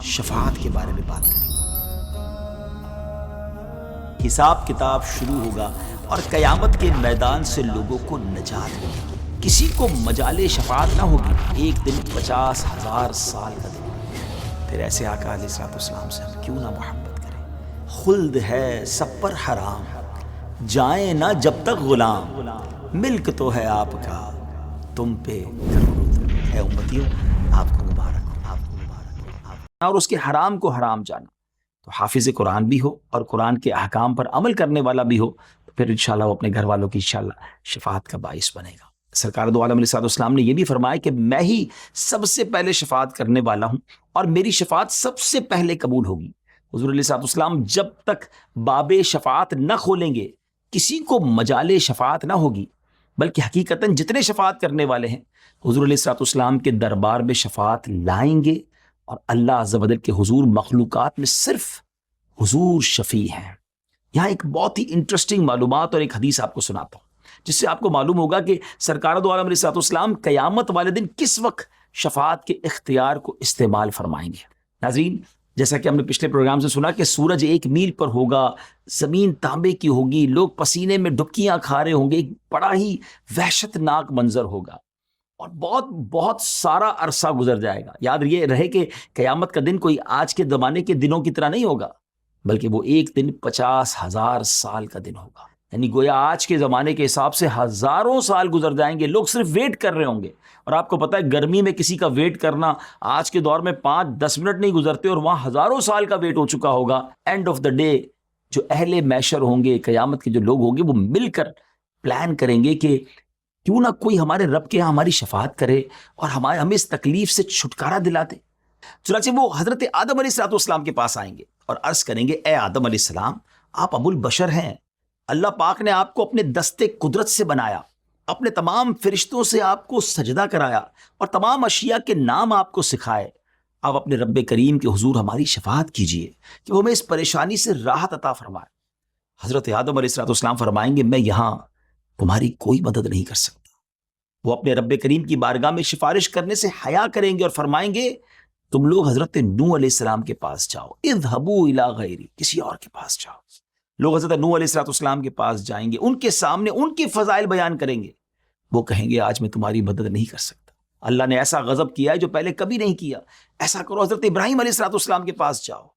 شفاعت کے بارے میں بات کریں گے۔ حساب کتاب شروع ہوگا اور قیامت کے میدان سے لوگوں کو نجات ملے گی، کسی کو مجال شفاعت نہ ہوگی، ایک دن 50,000 سال کا دن۔ پھر ایسے آقا علیہ الصلوۃ والسلام سے ہم کیوں نہ محبت کریں۔ خلد ہے سب پر حرام، جائیں نہ جب تک غلام، ملک تو ہے آپ کا تم پہ کروڑوں۔ اے امتیوں، آپ کو مبارک ہو، آپ کو مبارک ہو، اور اس کے حرام کو حرام جانا۔ تو حافظ قرآن بھی ہو اور قرآن کے احکام پر عمل کرنے والا بھی ہو، تو پھر انشاءاللہ وہ اپنے گھر والوں کی انشاءاللہ شفاعت کا باعث بنے گا۔ سرکار دو عالم علیہ الصلوۃ والسلام نے یہ بھی فرمایا کہ میں ہی سب سے پہلے شفاعت کرنے والا ہوں اور میری شفاعت سب سے پہلے قبول ہوگی۔ حضور علیہ الصلوۃ والسلام جب تک باب شفاعت نہ کھولیں گے کسی کو مجال شفاعت نہ ہوگی، بلکہ حقیقتاً جتنے شفاعت کرنے والے ہیں حضور علیہ الصلوۃ والسلام کے دربار میں شفاعت لائیں گے، اور اللہ عز و جل کے حضور مخلوقات میں صرف حضور شفیع ہیں۔ یہاں ایک بہت ہی انٹرسٹنگ معلومات اور ایک حدیث آپ کو سناتا ہوں، جس سے آپ کو معلوم ہوگا کہ سرکار دو عالم علیہ الصلوۃ والسلام قیامت والے دن کس وقت شفاعت کے اختیار کو استعمال فرمائیں گے۔ ناظرین، جیسا کہ ہم نے پچھلے پروگرام سے سنا کہ سورج 1 میل پر ہوگا، زمین تانبے کی ہوگی، لوگ پسینے میں ڈبکیاں کھا رہے ہوں گے، ایک بڑا ہی وحشت ناک منظر ہوگا، اور بہت بہت سارا عرصہ گزر جائے گا۔ یاد یہ رہے کہ قیامت کا دن کوئی آج کے زمانے کے دنوں کی طرح نہیں ہوگا، بلکہ وہ ایک دن 50,000 سال کا دن ہوگا، یعنی گویا آج کے زمانے کے حساب سے ہزاروں سال گزر جائیں گے، لوگ صرف ویٹ کر رہے ہوں گے۔ اور آپ کو پتہ ہے گرمی میں کسی کا ویٹ کرنا آج کے دور میں 5-10 منٹ نہیں گزرتے، اور وہاں ہزاروں سال کا ویٹ ہو چکا ہوگا۔ اینڈ آف دا ڈے جو اہل محشر ہوں گے، قیامت کے جو لوگ ہوں گے، وہ مل کر پلان کریں گے کہ کیوں نہ کوئی ہمارے رب کے یہاں ہماری شفاعت کرے اور ہمیں اس تکلیف سے چھٹکارا دلا دے۔ چنانچہ وہ حضرت آدم علیہ الصلوۃ والسلام کے پاس آئیں گے اور عرض کریں گے، اے آدم علیہ السلام، آپ ابو البشر ہیں، اللہ پاک نے آپ کو اپنے دستے قدرت سے بنایا، اپنے تمام فرشتوں سے آپ کو سجدہ کرایا اور تمام اشیاء کے نام آپ کو سکھائے۔ آپ اپنے رب کریم کے حضور ہماری شفاعت کیجئے کہ وہ ہمیں اس پریشانی سے راحت عطا فرمائے۔ حضرت آدم علیہ الصلوۃ والسلام فرمائیں گے، میں یہاں تمہاری کوئی مدد نہیں کر سکتا۔ وہ اپنے رب کریم کی بارگاہ میں سفارش کرنے سے حیا کریں گے اور فرمائیں گے، تم لوگ حضرت نوح علیہ السلام کے پاس جاؤ، اذهبوا الی غیری، کسی اور کے پاس جاؤ۔ لوگ حضرت نوح علیہ السلام کے پاس جائیں گے، ان کے سامنے ان کے فضائل بیان کریں گے، وہ کہیں گے آج میں تمہاری مدد نہیں کر سکتا، اللہ نے ایسا غضب کیا ہے جو پہلے کبھی نہیں کیا، ایسا کرو حضرت ابراہیم علیہ السلام کے پاس جاؤ۔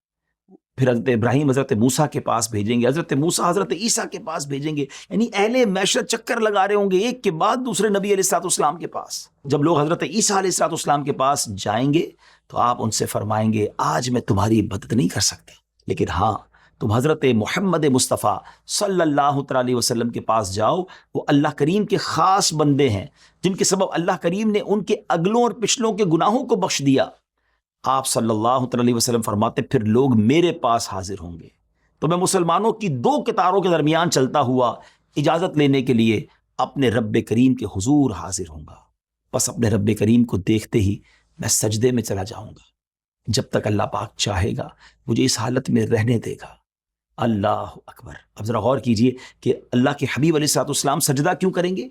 پھر حضرت ابراہیم حضرت موسیٰ کے پاس بھیجیں گے، حضرت موسیٰ حضرت عیسیٰ کے پاس بھیجیں گے، یعنی اہل محشر چکر لگا رہے ہوں گے ایک کے بعد دوسرے نبی علیہ السلام کے پاس۔ جب لوگ حضرت عیسیٰ علیہ السلام کے پاس جائیں گے تو آپ ان سے فرمائیں گے، آج میں تمہاری مدد نہیں کر سکتا، لیکن ہاں تم حضرت محمد مصطفیٰ صلی اللہ علیہ وسلم کے پاس جاؤ، وہ اللہ کریم کے خاص بندے ہیں جن کے سبب اللہ کریم نے ان کے اگلوں اور پچھلوں کے گناہوں کو بخش دیا۔ آپ صلی اللہ علیہ وسلم فرماتے، پھر لوگ میرے پاس حاضر ہوں گے تو میں مسلمانوں کی 2 قطاروں کے درمیان چلتا ہوا اجازت لینے کے لیے اپنے رب کریم کے حضور حاضر ہوں گا، بس اپنے رب کریم کو دیکھتے ہی میں سجدے میں چلا جاؤں گا، جب تک اللہ پاک چاہے گا مجھے اس حالت میں رہنے دے گا۔ اللہ اکبر۔ اب ذرا غور کیجئے کہ اللہ کے حبیب علیہ الصلوۃ والسلام سجدہ کیوں کریں گے؟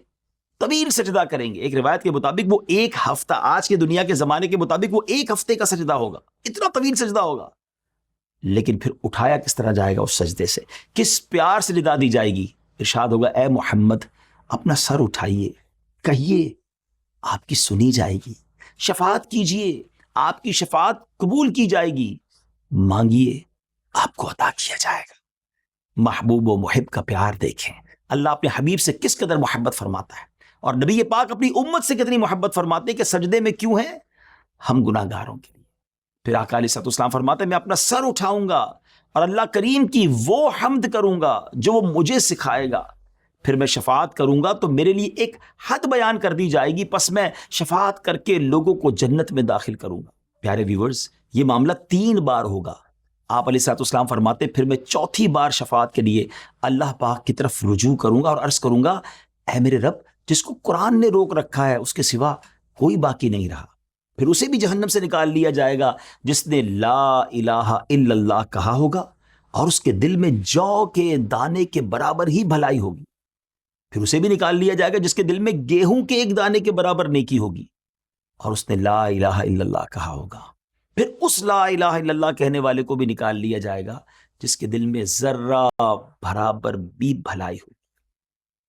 طویل سجدہ کریں گے، ایک روایت کے مطابق وہ 1 ہفتہ، آج کے دنیا کے زمانے کے مطابق وہ 1 ہفتے کا سجدہ ہوگا، اتنا طویل سجدہ ہوگا۔ لیکن پھر اٹھایا کس طرح جائے گا اس سجدے سے، کس پیار سے ندا دی جائے گی؟ ارشاد ہوگا، اے محمد اپنا سر اٹھائیے، کہیے آپ کی سنی جائے گی، شفاعت کیجئے آپ کی شفاعت قبول کی جائے گی، مانگیے آپ کو عطا کیا جائے گا۔ محبوب و محب کا پیار دیکھیں، اللہ اپنے حبیب سے کس قدر محبت فرماتا ہے، اور نبی پاک اپنی امت سے کتنی محبت فرماتے ہیں کہ سجدے میں کیوں ہیں؟ ہم گناہ گاروں کے لیے۔ پھر آقا علیہ السلام فرماتے ہیں، میں اپنا سر اٹھاؤں گا اور اللہ کریم کی وہ حمد کروں گا جو وہ مجھے سکھائے گا، پھر میں شفاعت کروں گا تو میرے لیے ایک حد بیان کر دی جائے گی، پس میں شفاعت کر کے لوگوں کو جنت میں داخل کروں گا۔ پیارے ویورز، یہ معاملہ 3 بار ہوگا۔ آپ علیہ السلام فرماتے، پھر میں چوتھی بار شفاعت کے لیے اللہ پاک کی طرف رجوع کروں گا اور عرض کروں گا، اے میرے رب، جس کو قرآن نے روک رکھا ہے اس کے سوا کوئی باقی نہیں رہا۔ پھر اسے بھی جہنم سے نکال لیا جائے گا جس نے لا الہ الا اللہ کہا ہوگا اور اس کے دل میں جو کے دانے کے برابر ہی بھلائی ہوگی۔ پھر اسے بھی نکال لیا جائے گا جس کے دل میں گیہوں کے 1 دانے کے برابر نیکی ہوگی اور اس نے لا الہ الا اللہ کہا ہوگا۔ پھر اس لا الہ الا اللہ کہنے والے کو بھی نکال لیا جائے گا جس کے دل میں ذرہ برابر بھی بھلائی ہو۔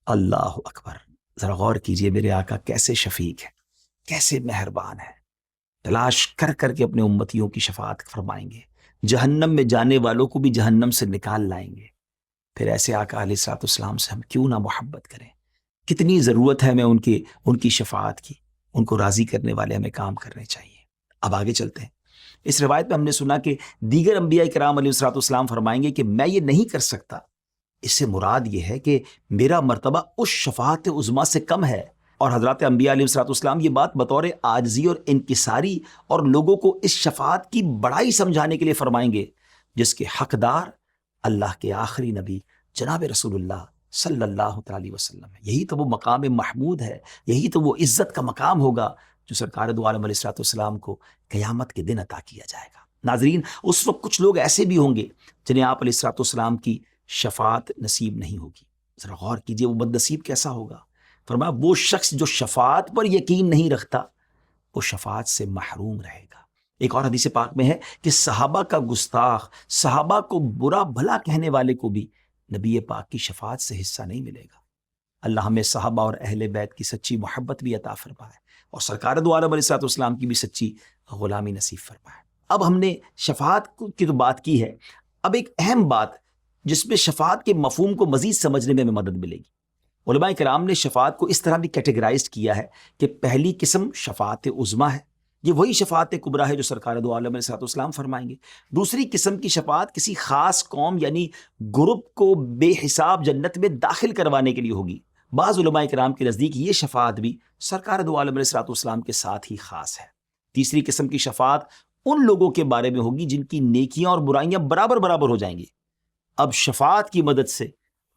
اللہ اکبر! ذرا غور کیجئے میرے آقا کیسے شفیق ہے، کیسے مہربان ہے، تلاش کر کر کے اپنے امتیوں کی شفاعت فرمائیں گے، جہنم میں جانے والوں کو بھی جہنم سے نکال لائیں گے۔ پھر ایسے آقا علیہ الصلوۃ والسلام سے ہم کیوں نہ محبت کریں؟ کتنی ضرورت ہے ہمیں ان کی شفاعت کی، ان کو راضی کرنے والے ہمیں کام کرنے چاہیے۔ اب آگے چلتے ہیں۔ اس روایت میں ہم نے سنا کہ دیگر انبیاء کرام علیہ الصلوۃ والسلام فرمائیں گے کہ میں یہ نہیں کر سکتا۔ اس سے مراد یہ ہے کہ میرا مرتبہ اس شفاعت عظمیٰ سے کم ہے، اور حضرات انبیاء علیہ الصلوۃ والسلام یہ بات بطور عاجزی اور انکساری اور لوگوں کو اس شفاعت کی بڑائی سمجھانے کے لیے فرمائیں گے جس کے حقدار اللہ کے آخری نبی جناب رسول اللہ صلی اللہ تعالی وسلم ہے۔ یہی تو وہ مقام محمود ہے، یہی تو وہ عزت کا مقام ہوگا جو سرکار دو عالم علیہ الصلوۃ والسلام کو قیامت کے دن عطا کیا جائے گا۔ ناظرین، اس وقت کچھ لوگ ایسے بھی ہوں گے جنہیں آپ علیہ الصلوۃ والسلام کی شفاعت نصیب نہیں ہوگی۔ ذرا غور کیجئے وہ بد نصیب کیسا ہوگا۔ فرمایا وہ شخص جو شفاعت پر یقین نہیں رکھتا وہ شفاعت سے محروم رہے گا۔ ایک اور حدیث پاک میں ہے کہ صحابہ کا گستاخ، صحابہ کو برا بھلا کہنے والے کو بھی نبی پاک کی شفاعت سے حصہ نہیں ملے گا۔ اللہ ہمیں صحابہ اور اہل بیت کی سچی محبت بھی عطا فرمائے اور سرکار دو عالم علیہ الصلوۃ والسلام کی بھی سچی غلامی نصیب فرمائے۔ اب ہم نے شفاعت کی تو بات کی ہے، اب ایک اہم بات جس میں شفاعت کے مفہوم کو مزید سمجھنے میں ہمیں مدد ملے گی۔ علماء کرام نے شفاعت کو اس طرح بھی کیٹیگرائز کیا ہے کہ پہلی قسم شفاعت عظمیٰ ہے، یہ وہی شفاعت کبریٰ ہے جو سرکار دو عالم علیہ الصلوۃ والسلام فرمائیں گے۔ دوسری قسم کی شفاعت کسی خاص قوم یعنی گروپ کو بے حساب جنت میں داخل کروانے کے لیے ہوگی۔ بعض علماء کرام کے نزدیک یہ شفاعت بھی سرکار دو عالم علیہ الصلوۃ والسلام کے ساتھ ہی خاص ہے۔ تیسری قسم کی شفاعت ان لوگوں کے بارے میں ہوگی جن کی نیکیاں اور برائیاں برابر برابر ہو جائیں گی۔ اب شفاعت کی مدد سے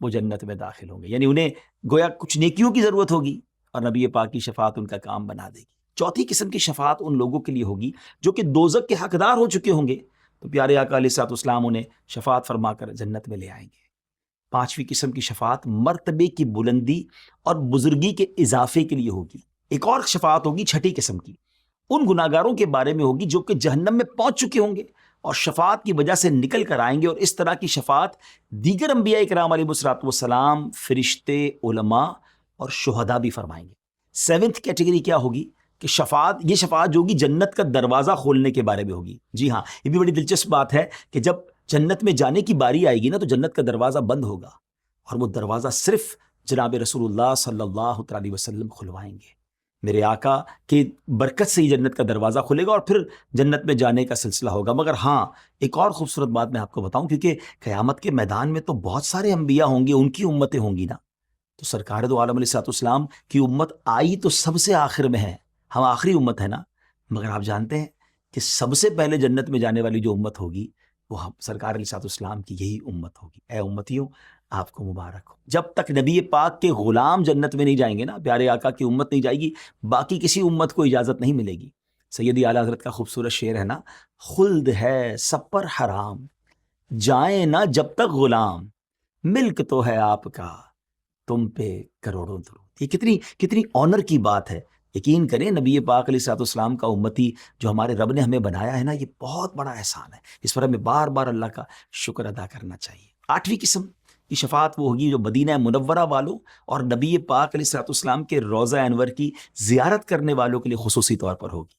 وہ جنت میں داخل ہوں گے، یعنی انہیں گویا کچھ نیکیوں کی ضرورت ہوگی اور نبی پاک کی شفاعت ان کا کام بنا دے گی۔ چوتھی قسم کی شفاعت ان لوگوں کے لیے ہوگی جو کہ دوزخ کے حقدار ہو چکے ہوں گے، تو پیارے آقا علیہ الصلوۃ والسلام انہیں شفاعت فرما کر جنت میں لے آئیں گے۔ پانچویں قسم کی شفاعت مرتبے کی بلندی اور بزرگی کے اضافے کے لیے ہوگی۔ ایک اور شفاعت ہوگی چھٹی قسم کی، ان گناہگاروں کے بارے میں ہوگی جو کہ جہنم میں پہنچ چکے ہوں گے اور شفاعت کی وجہ سے نکل کر آئیں گے، اور اس طرح کی شفاعت دیگر انبیاء کرام علیہ الصلوۃ والسلام، فرشتے، علماء اور شہداء بھی فرمائیں گے۔ سیونتھ کیٹیگری کیا ہوگی کہ یہ شفاعت جو ہوگی جنت کا دروازہ کھولنے کے بارے میں ہوگی۔ جی ہاں، یہ بھی بڑی دلچسپ بات ہے کہ جب جنت میں جانے کی باری آئے گی نا تو جنت کا دروازہ بند ہوگا اور وہ دروازہ صرف جناب رسول اللہ صلی اللہ علیہ وسلم کھلوائیں گے۔ میرے آقا کی برکت سے ہی جنت کا دروازہ کھلے گا اور پھر جنت میں جانے کا سلسلہ ہوگا۔ مگر ہاں، ایک اور خوبصورت بات میں آپ کو بتاؤں، کیونکہ قیامت کے میدان میں تو بہت سارے انبیاء ہوں گے، ان کی امتیں ہوں گی نا، تو سرکار دو عالم علیہ الصلوۃ والسلام کی امت آئی تو سب سے آخر میں ہے، ہم آخری امت ہے نا، مگر آپ جانتے ہیں کہ سب سے پہلے جنت میں جانے والی جو امت ہوگی وہ سرکار علیہ الصلوۃ والسلام کی یہی امت ہوگی۔ اے امتیوں، آپ کو مبارک ہو۔ جب تک نبی پاک کے غلام جنت میں نہیں جائیں گے نا، پیارے آقا کی امت نہیں جائے گی، باقی کسی امت کو اجازت نہیں ملے گی۔ سیدی اعلیٰ حضرت کا خوبصورت شعر ہے نا، خلد ہے سب پر حرام، جائیں نہ جب تک غلام، ملک تو ہے آپ کا تم پہ کروڑوں درود۔ یہ کتنی آنر کی بات ہے۔ یقین کریں نبی پاک علیہ الصلوۃ والسلام کا امتی جو ہمارے رب نے ہمیں بنایا ہے نا، یہ بہت بڑا احسان ہے، اس پر ہمیں بار بار اللہ کا شکر ادا کرنا چاہیے۔ آٹھویں قسم کی شفاعت وہ ہوگی جو مدینہ منورہ والوں اور نبی پاک علیہ الصلوۃ والسلام کے روضہ انور کی زیارت کرنے والوں کے لیے خصوصی طور پر ہوگی۔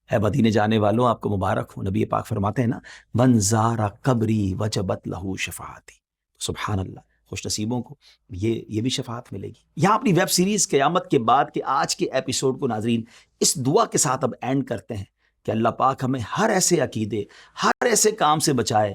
اے مدینے جانے والوں، آپ کو مبارک ہو۔ نبی پاک فرماتے ہیں نا، من زار قبری وجبت لہو شفاعتی۔ سبحان اللہ، خوش نصیبوں کو یہ بھی شفاعت ملے گی۔ یہاں اپنی ویب سیریز قیامت کے بعد کے آج کے ایپیسوڈ کو ناظرین اس دعا کے ساتھ اب اینڈ کرتے ہیں کہ اللہ پاک ہمیں ہر ایسے عقیدے، ہر ایسے کام سے بچائے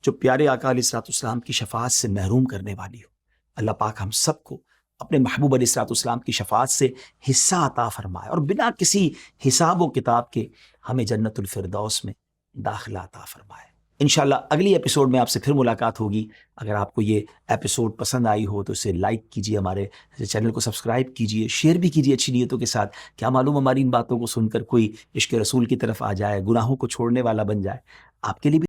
جو پیارے آقا علیہ الصلوۃ والسلام کی شفاعت سے محروم کرنے والی ہو۔ اللہ پاک ہم سب کو اپنے محبوب علیہ الصلوۃ والسلام کی شفاعت سے حصہ عطا فرمائے اور بنا کسی حساب و کتاب کے ہمیں جنت الفردوس میں داخلہ عطا فرمائے۔ انشاءاللہ اگلی ایپیسوڈ میں آپ سے پھر ملاقات ہوگی۔ اگر آپ کو یہ ایپیسوڈ پسند آئی ہو تو اسے لائک کیجیے، ہمارے چینل کو سبسکرائب کیجیے، شیئر بھی کیجیے اچھی نیتوں کے ساتھ۔ کیا معلوم ہماری ان باتوں کو سن کر کوئی عشق رسول کی طرف آ جائے، گناہوں کو چھوڑنے والا بن جائے۔ آپ کے لیے بھی